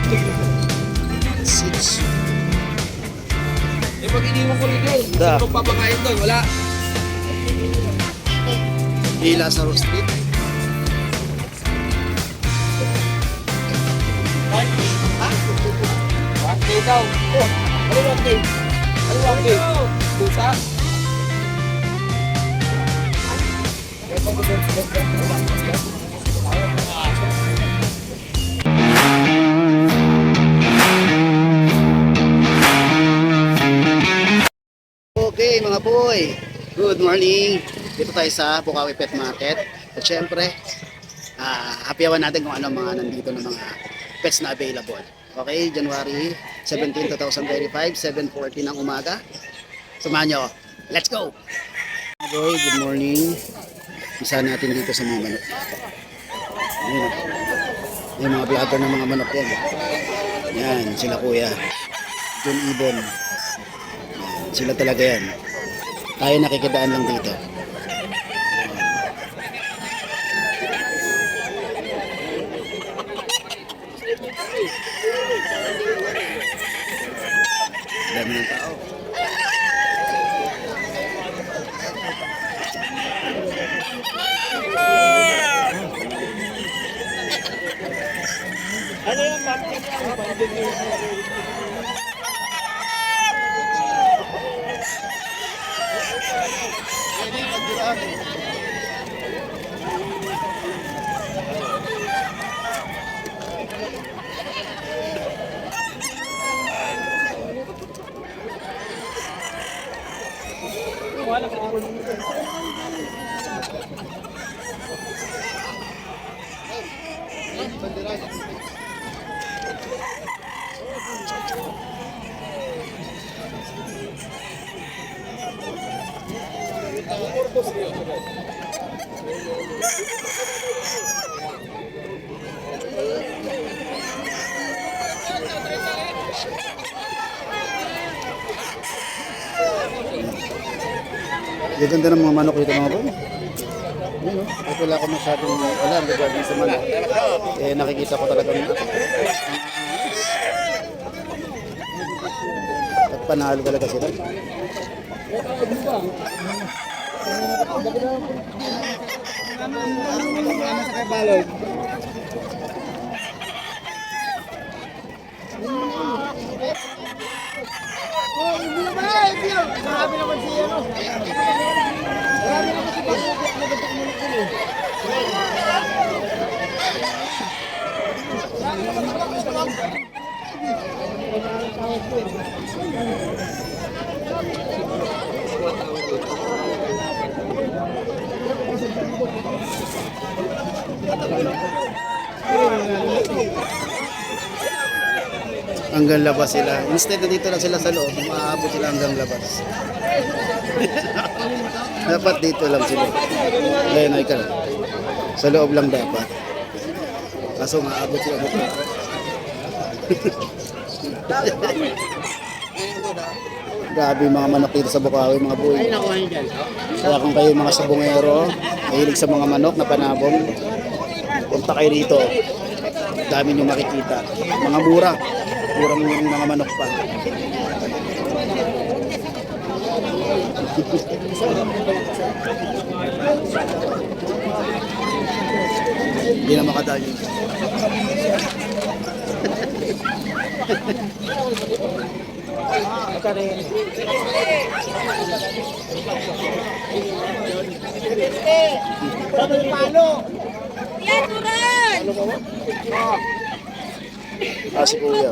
Six. Eh, pag iniwan ko rin yun, Da. sino papakain doon? Wala. Hila sa roast beef. Ha? 1K daw. Oh, ano 1K? Ano 1K? Pusa? Okay mga boy, good morning. Dito tayo sa Bukawi Pet Market. At syempre, happyawan natin kung ano mga nandito na mga pets na available. Okay, January 17, 2025, 7:40 ng umaga. Samahan nyo. Let's go! Mga boy, good morning. Isa natin dito sa mga manok. Ayan. Yung mga vlogger ng mga manok yan. Yan, sila kuya. John Ibon. Sila talaga yan. Tayo nakikidaan lang dito. Dami ng tao. Ano yung pumpkin? Gaganda ng mga manok dito mga boy. Ayun, oh. Ito wala ko masyadong alam regarding sa manok. Eh nakikita ko talaga ang at panalo talaga sila. Marami naman siya, no? Marami naman si Hanggang labas sila. Instead na dito lang sila sa loob, maaabot sila hanggang labas. Dapat dito lang sila. Ayun, ay ka. Sa loob lang dapat. Kaso maaabot sila dito. Grabe yung mga manok dito sa Bukawi, mga boy. Kaya kung kayo mga sabungero, mahilig sa mga manok na panabong, punta kayo rito. Dami nyo makikita. Mga mura. Murang yung mga manok pa. Hindi na makadali. Yan, Turan! Si kuya.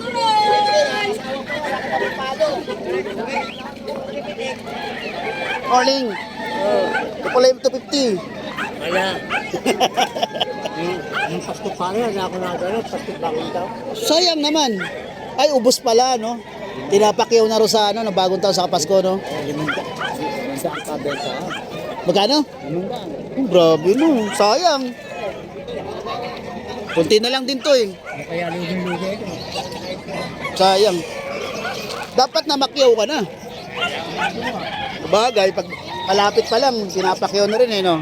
Morning. Ito pala yung 250. Wala. Yung pastok pa rin, ako na gano'n, pastok bagong daw. Sayang naman. Ay, ubos pala, no? Tinapakyaw na ro sa, ano, na bagong taon sa Kapasko, no? Limanda ang kabenta. Magkano? Grabe, no? Sayang. Kunti na lang din to, eh. Kaya lugin-lugin ito. Sayang. Dapat na makyaw ka na. Bagay, pag malapit pa lang, sinapakyaw na rin, eh, no?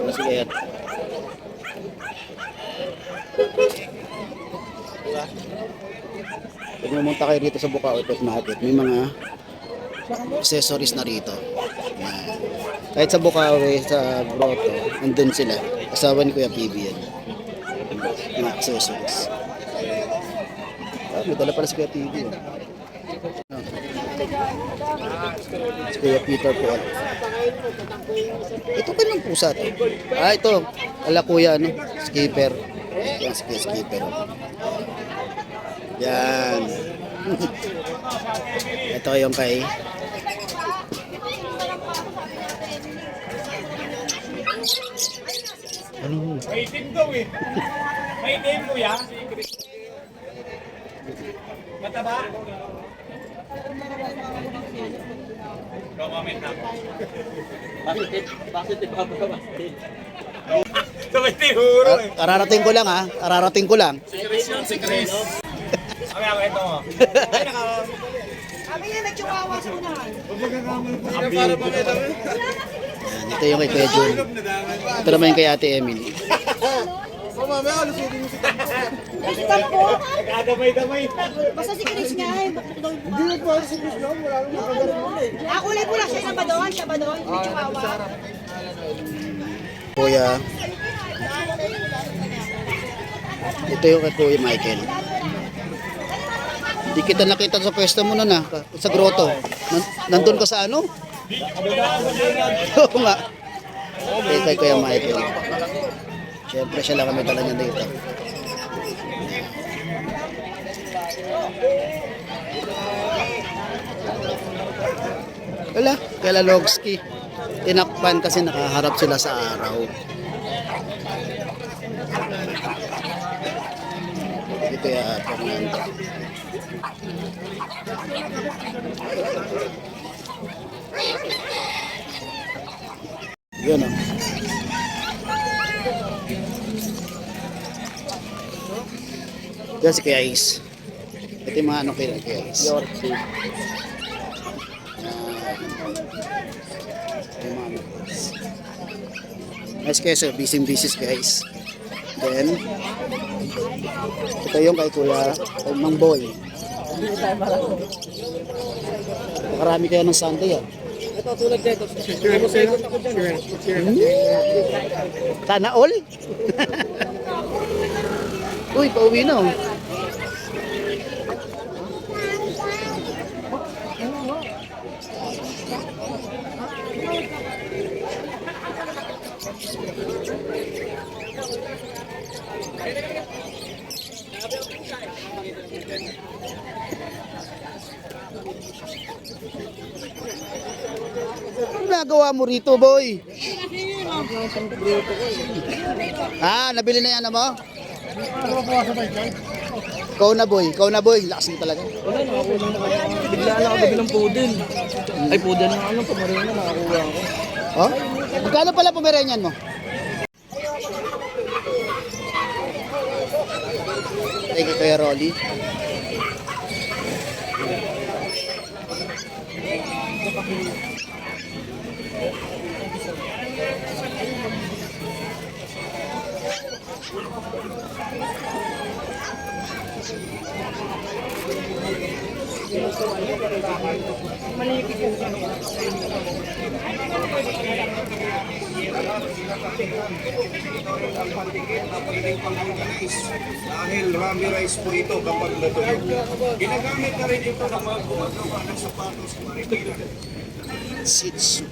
Sige, yan. Pag pumunta kayo rito sa Bukawi Pet Market, may mga accessories na rito. Yan. Kahit sa Bukawi, sa Grotto, nandun sila. Asawa ni Kuya PB yan. Mga accessories. May dala pala si Kuya PB. Si Kuya Peter po. Ito pa ng pusa to. Ito. Ala kuya, ano? Skipper. Yan, skipper. Yan. Ito yung kay ano? May team daw eh. May team kuya. Mataba? Comment na. Bakit ito ba ba? Sabay tihuro eh. Ararating ko lang ha. Ararating ko lang. Si Chris. Ako ito mo. Ay, naka... Kami na nagchihuahua sa unahan. Para pa kayo lang. Yan, ito yung kay Kuya Jun. Ito naman yung kay Ate Emily. Mamaya, alusutin mo si Tampo. Kasi tampo. Nagkadamay-damay. Basta si Chris nga eh. Bakit daw yung Hindi pa si Chris lang. Wala nang nakagaling mo eh. kulay pula siya sa badon. Siya badon. May chihuahua. Kuya. Ito yung kay Kuya Michael. Hindi kita nakita sa pwesto mo nun sa grotto. Nandun ka sa ano? Oo nga. Kay Kuya Michael. Siyempre siya lang kami dala niya dito. Wala, kay Lalogski. Tinakpan kasi nakaharap sila sa araw. Ito ya Fernando. Yun o. Yan si Kuya Ace. Ito yung mga ano kay Ace. Yorkie. Nice keso, busy guys. Then, ito yung kay Kuya, kay Mang Boy. Makarami kayo ng Sunday Ito tulad dito. Share mo sa'yo. Share. Sana all? Uy, pauwi na oh. Ano nagawa mo rito, boy? Nabili na yan mo? Ikaw na boy, lakas mo talaga. Wala, nakakuha na kaya. Bigla lang ako gabi ng poodle. Ay, poodle na ano, pamarina, nakakuha ako. Oh? Magkano pala pumerenyan mo? Ay, kay Kuya Rolly. Dahil rami rice po ito kapag natuloy. Ginagamit na rin ito ng mga gumagawa ng sapatos sa Marikina. Sitsu.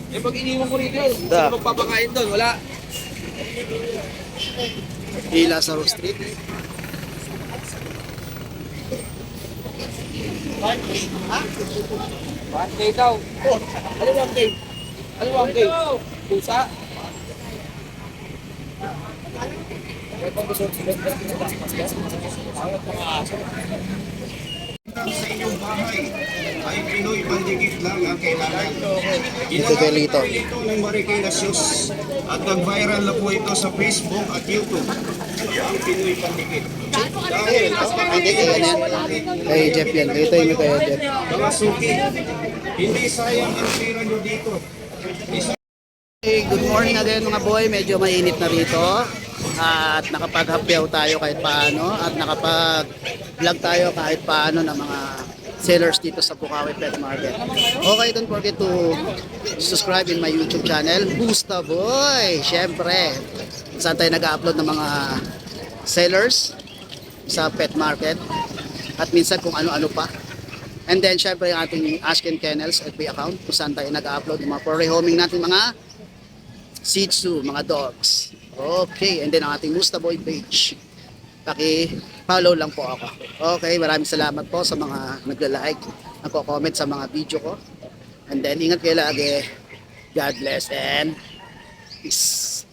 Eh, pag iniwan ko rito, Da. sino magpapakain doon? Wala. Di Lazaro Street. One day daw. Ano 1K? Ano 1K? Pusa? Sa inyong bahay ay Pinoy Pandikit lang ang kailangan. Dito kay Lito. Ito ng Marikina Shoes at nag-viral na po ito sa Facebook at YouTube. Ang Pinoy Pandikit. Dahil Hindi kay ano yan? Kay Jeff yan. Ito yung kay Jeff. mga suki, hindi sayang ang pera nyo dito. Hey, good morning again mga boy. Medyo mainit na rito. at nakapag-hapyaw tayo kahit paano at nakapag-vlog tayo kahit paano ng mga sellers dito sa Bukawi Pet Market. Okay, don't forget to subscribe in my YouTube channel, Busta Boy. Syempre, saan tayo nag-upload ng mga sellers sa pet market at minsan kung ano-ano pa. And then syempre yung ating Ashken Kennels FB account kung saan tayo nag-upload ng mga for rehoming natin mga Shih Tzu, mga dogs. Okay, and then ang ating Busta Boy page. Paki-follow lang po ako. Okay, maraming salamat po sa mga nagla-like, nagko-comment sa mga video ko. And then ingat kayo lagi. God bless and peace.